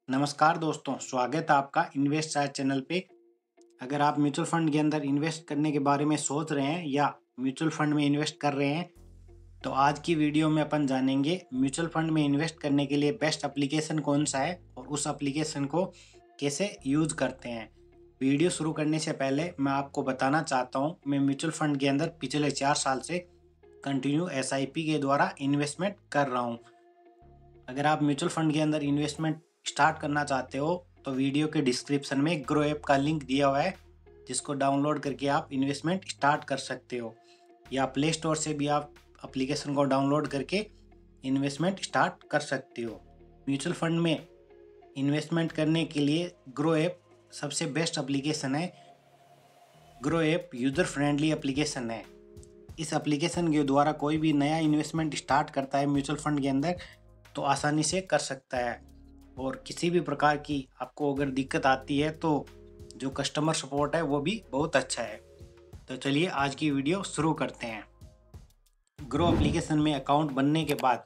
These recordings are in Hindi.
नमस्कार दोस्तों, स्वागत है आपका इन्वेस्ट चार्ट चैनल पे। अगर आप म्यूचुअल फंड के अंदर इन्वेस्ट करने के बारे में सोच रहे हैं या म्यूचुअल फंड में इन्वेस्ट कर रहे हैं, तो आज की वीडियो में अपन जानेंगे म्यूचुअल फंड में इन्वेस्ट करने के लिए बेस्ट एप्लीकेशन कौन सा है और उस एप्लीकेशन को कैसे यूज करते हैं। वीडियो शुरू करने से पहले मैं आपको बताना चाहता हूँ, मैं म्यूचुअल फंड के अंदर पिछले 4 साल से कंटिन्यू SIP के द्वारा इन्वेस्टमेंट कर रहा हूँ। अगर आप म्यूचुअल फंड के अंदर इन्वेस्टमेंट स्टार्ट करना चाहते हो तो वीडियो के डिस्क्रिप्शन में ग्रो ऐप का लिंक दिया हुआ है, जिसको डाउनलोड करके आप इन्वेस्टमेंट स्टार्ट कर सकते हो, या प्ले स्टोर से भी आप एप्लीकेशन को डाउनलोड करके इन्वेस्टमेंट स्टार्ट कर सकते हो। म्यूचुअल फंड में इन्वेस्टमेंट करने के लिए ग्रो ऐप सबसे बेस्ट एप्लीकेशन है। Grow app user friendly application है। इस एप्लीकेशन के द्वारा कोई भी नया इन्वेस्टमेंट स्टार्ट करता है म्यूचुअल फंड के अंदर तो आसानी से कर सकता है, और किसी भी प्रकार की आपको अगर दिक्कत आती है तो जो कस्टमर सपोर्ट है वो भी बहुत अच्छा है। तो चलिए आज की वीडियो शुरू करते हैं। ग्रो एप्लीकेशन में अकाउंट बनने के बाद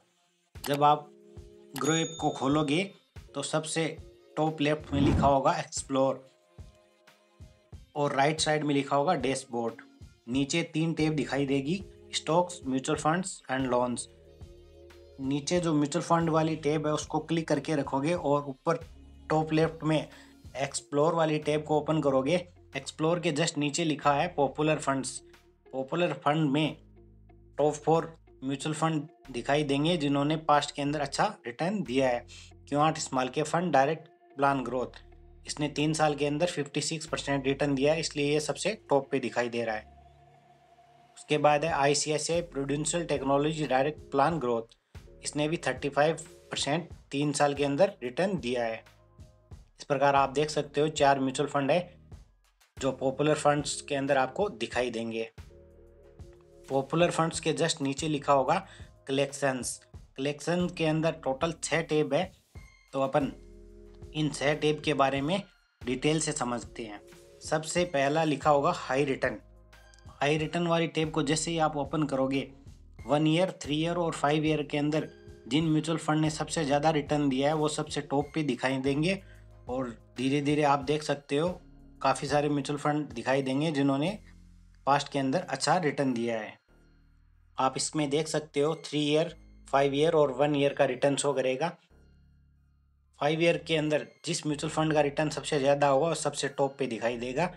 जब आप ग्रो ऐप को खोलोगे तो सबसे टॉप लेफ्ट में लिखा होगा एक्सप्लोर और राइट साइड में लिखा होगा डैशबोर्ड। नीचे 3 टैब दिखाई देगी, stocks, mutual funds and loans. नीचे जो म्यूचुअल फंड वाली टैब है उसको क्लिक करके रखोगे और ऊपर टॉप लेफ्ट में एक्सप्लोर वाली टैब को ओपन करोगे। एक्सप्लोर के जस्ट नीचे लिखा है पॉपुलर फंड्स। पॉपुलर फंड में टॉप 4 म्यूचुअल फंड दिखाई देंगे जिन्होंने पास्ट के अंदर अच्छा रिटर्न दिया है। Quant small cap fund direct plan growth, इसने 3 साल के अंदर 56% रिटर्न दिया है, इसलिए ये सबसे टॉप पे दिखाई दे रहा है। उसके बाद है ICICI prudential technology direct plan growth, इसने भी 35% 3 साल के अंदर रिटर्न दिया है। इस प्रकार आप देख सकते हो 4 म्यूचुअल फंड है जो पॉपुलर फंड्स के अंदर आपको दिखाई देंगे। पॉपुलर फंड्स के जस्ट नीचे लिखा होगा कलेक्शंस। कलेक्शन के अंदर टोटल 6 टैब है, तो अपन इन 6 टैब के बारे में डिटेल से समझते हैं। सबसे पहला लिखा होगा हाई रिटर्न। हाई रिटर्न वाली टैब को जैसे ही आप ओपन करोगे 1 ईयर, 3 ईयर और 5 ईयर के अंदर जिन म्यूचुअल फंड ने सबसे ज़्यादा रिटर्न दिया है वो सबसे टॉप पे दिखाई देंगे, और धीरे धीरे आप देख सकते हो काफ़ी सारे म्यूचुअल फंड दिखाई देंगे जिन्होंने पास्ट के अंदर अच्छा रिटर्न दिया है। आप इसमें देख सकते हो 3 ईयर, 5 ईयर और 1 ईयर का रिटर्न शो करेगा। 5 ईयर के अंदर जिस म्यूचुअल फंड का रिटर्न सबसे ज़्यादा होगा वो सबसे टॉप पे दिखाई देगा,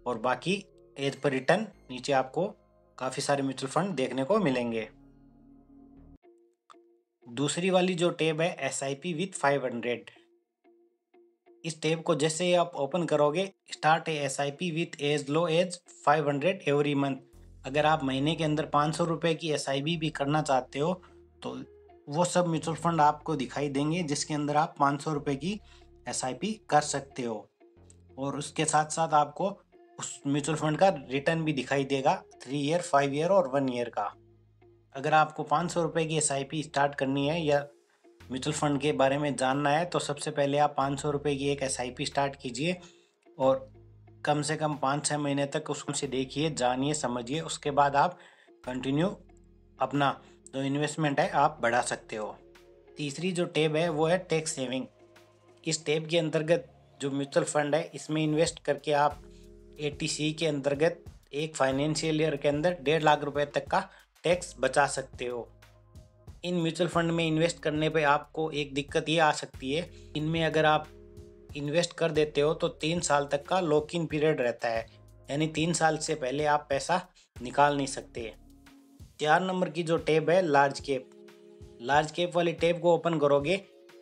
और बाकी एज पर रिटर्न नीचे आपको काफ़ी सारे म्यूचुअल फंड देखने को मिलेंगे। दूसरी वाली जो टैब है SIP विथ 500, इस टैब को जैसे ही आप ओपन करोगे start a SIP with as low as 500 every month. अगर आप महीने के अंदर 500 रुपये की SIP भी करना चाहते हो तो वो सब म्यूचुअल फंड आपको दिखाई देंगे जिसके अंदर आप 500 रुपये की SIP कर सकते हो, और उसके साथ साथ आपको उस म्यूचुअल फंड का रिटर्न भी दिखाई देगा 3 ईयर, 5 ईयर और 1 ईयर का। अगर आपको 500 रुपये की SIP स्टार्ट करनी है या म्यूचुअल फंड के बारे में जानना है तो सबसे पहले आप 500 रुपये की एक SIP स्टार्ट कीजिए और कम से कम 5-6 महीने तक उसको से देखिए, जानिए, समझिए। उसके बाद आप कंटिन्यू अपना जो इन्वेस्टमेंट है आप बढ़ा सकते हो। तीसरी जो टैब है वो है टैक्स सेविंग। इस टैब के अंतर्गत जो म्यूचुअल फंड है इसमें इन्वेस्ट करके आप ATC के अंतर्गत एक फाइनेंशियल ईयर के अंदर 1.5 लाख रुपए तक का टैक्स बचा सकते हो। इन म्यूचुअल फंड में इन्वेस्ट करने पे आपको एक दिक्कत ये आ सकती है, इनमें अगर आप इन्वेस्ट कर देते हो तो 3 साल तक का लॉक इन पीरियड रहता है, यानी 3 साल से पहले आप पैसा निकाल नहीं सकते। 4 नंबर की जो टैब है लार्ज कैप। लार्ज कैप वाली टैब को ओपन करोगे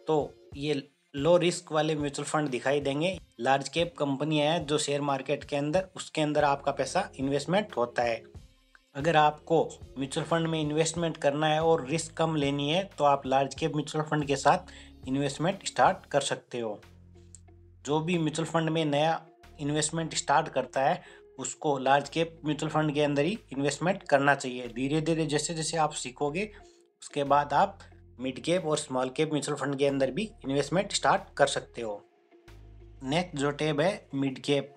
तो ये लो रिस्क वाले म्यूचुअल फंड दिखाई देंगे। लार्ज कैप कंपनियां हैं जो शेयर मार्केट के अंदर, उसके अंदर आपका पैसा इन्वेस्टमेंट होता है। अगर आपको म्यूचुअल फंड में इन्वेस्टमेंट करना है और रिस्क कम लेनी है तो आप लार्ज कैप म्यूचुअल फंड के साथ इन्वेस्टमेंट स्टार्ट कर सकते हो। जो भी म्यूचुअल फंड में नया इन्वेस्टमेंट स्टार्ट करता है उसको लार्ज कैप म्यूचुअल फंड के अंदर ही इन्वेस्टमेंट करना चाहिए। धीरे धीरे जैसे जैसे आप सीखोगे उसके बाद आप मिड कैप और स्मॉल कैप म्यूचुअल फंड के अंदर भी इन्वेस्टमेंट स्टार्ट कर सकते हो। नेक्स्ट जो टैब है mid cap.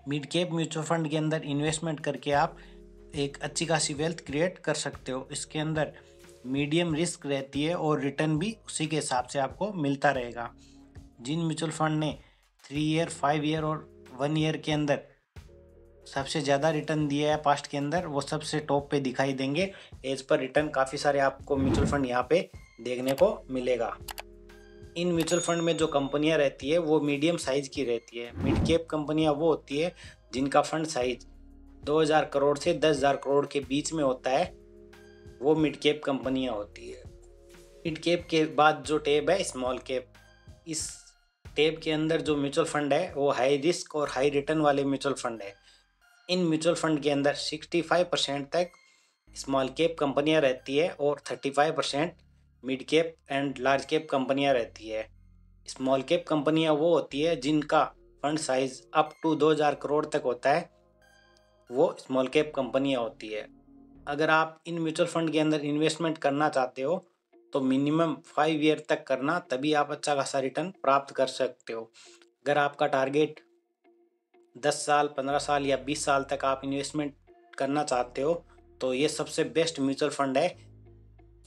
Mid cap mutual fund के अंदर इन्वेस्टमेंट करके आप एक अच्छी खासी वेल्थ क्रिएट कर सकते हो। इसके अंदर मीडियम रिस्क रहती है और रिटर्न भी उसी के हिसाब से आपको मिलता रहेगा। जिन म्यूचुअल फंड ने 3 ईयर, 5 ईयर और 1 ईयर के अंदर सबसे ज़्यादा रिटर्न दिया है पास्ट के अंदर, वो सबसे टॉप पे दिखाई देंगे। एज पर रिटर्न काफ़ी सारे आपको म्यूचुअल फंड यहाँ पे देखने को मिलेगा। इन म्यूचुअल फंड में जो कंपनियां रहती है वो मीडियम साइज की रहती है। मिड कैप कंपनियां वो होती है जिनका फंड साइज 2000 करोड़ से 10,000 करोड़ के बीच में होता है, वो मिड कैप कंपनियां होती है। मिड कैप के बाद जो टैब है स्मॉल कैप, इस टैब के अंदर जो म्यूचुअल फंड है वो हाई रिस्क और हाई रिटर्न वाले म्यूचुअल फंड है। इन म्यूचुअल फंड के अंदर 65% तक स्मॉल कैप कंपनियां रहती है और 35% mid cap and large cap कंपनियां रहती है। स्मॉल कैप कंपनियां वो होती है जिनका fund size up to 2000 crore तक होता है, वो स्मॉल कैप कंपनियां होती है। अगर आप इन म्यूचुअल फंड के अंदर इन्वेस्टमेंट करना चाहते हो तो मिनिमम 5 ईयर तक करना, तभी आप अच्छा खासा रिटर्न प्राप्त कर सकते हो। अगर आपका टारगेट 10 साल, 15 साल या 20 साल तक आप इन्वेस्टमेंट करना चाहते हो तो ये सबसे बेस्ट म्यूचुअल फंड है।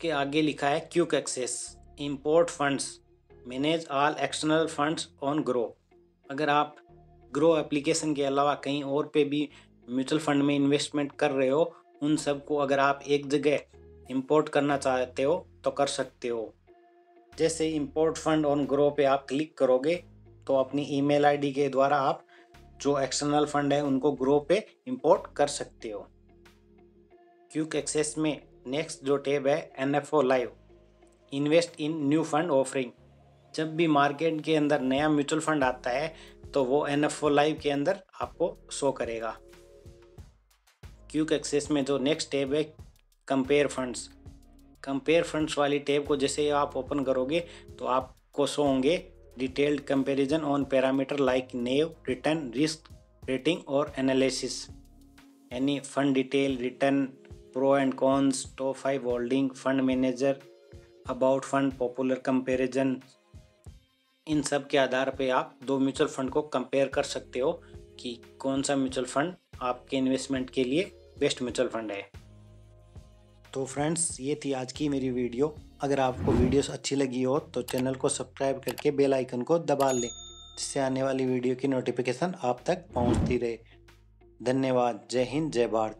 के आगे लिखा है quick access import funds manage all external funds on Groww. अगर आप ग्रो एप्लीकेशन के अलावा कहीं और पे भी म्यूचुअल फंड में इन्वेस्टमेंट कर रहे हो, उन सबको अगर आप एक जगह इंपोर्ट करना चाहते हो तो कर सकते हो। जैसे इंपोर्ट फंड ऑन ग्रो पे आप क्लिक करोगे तो अपनी ईमेल आईडी के द्वारा आप जो एक्सटर्नल फंड है उनको ग्रो पे इंपोर्ट कर सकते हो। क्विक एक्सेस में नेक्स्ट जो टैब है NFO live, invest in new fund offering. जब भी मार्केट के अंदर नया म्यूचुअल फंड आता है तो वो NFO लाइव के अंदर आपको शो करेगा। क्विक एक्सेस में जो नेक्स्ट टैब है कंपेयर फंड्स, कंपेयर फंड्स वाली टैब को जैसे आप ओपन करोगे तो आपको शो होंगे detailed comparison on parameter like NAV, return, risk, rating और एनालिसिस, यानी fund detail, return, pro and cons, top 5 holding, fund manager, about fund, popular comparison. इन सब के आधार पे आप दो म्यूचुअल फंड को कंपेयर कर सकते हो कि कौन सा म्यूचुअल फंड आपके इन्वेस्टमेंट के लिए बेस्ट म्यूचुअल फंड है। तो फ्रेंड्स, ये थी आज की मेरी वीडियो। अगर आपको वीडियोस अच्छी लगी हो तो चैनल को सब्सक्राइब करके बेल आइकन को दबा लें, जिससे आने वाली वीडियो की नोटिफिकेशन आप तक पहुंचती रहे। धन्यवाद। जय हिंद, जय भारत।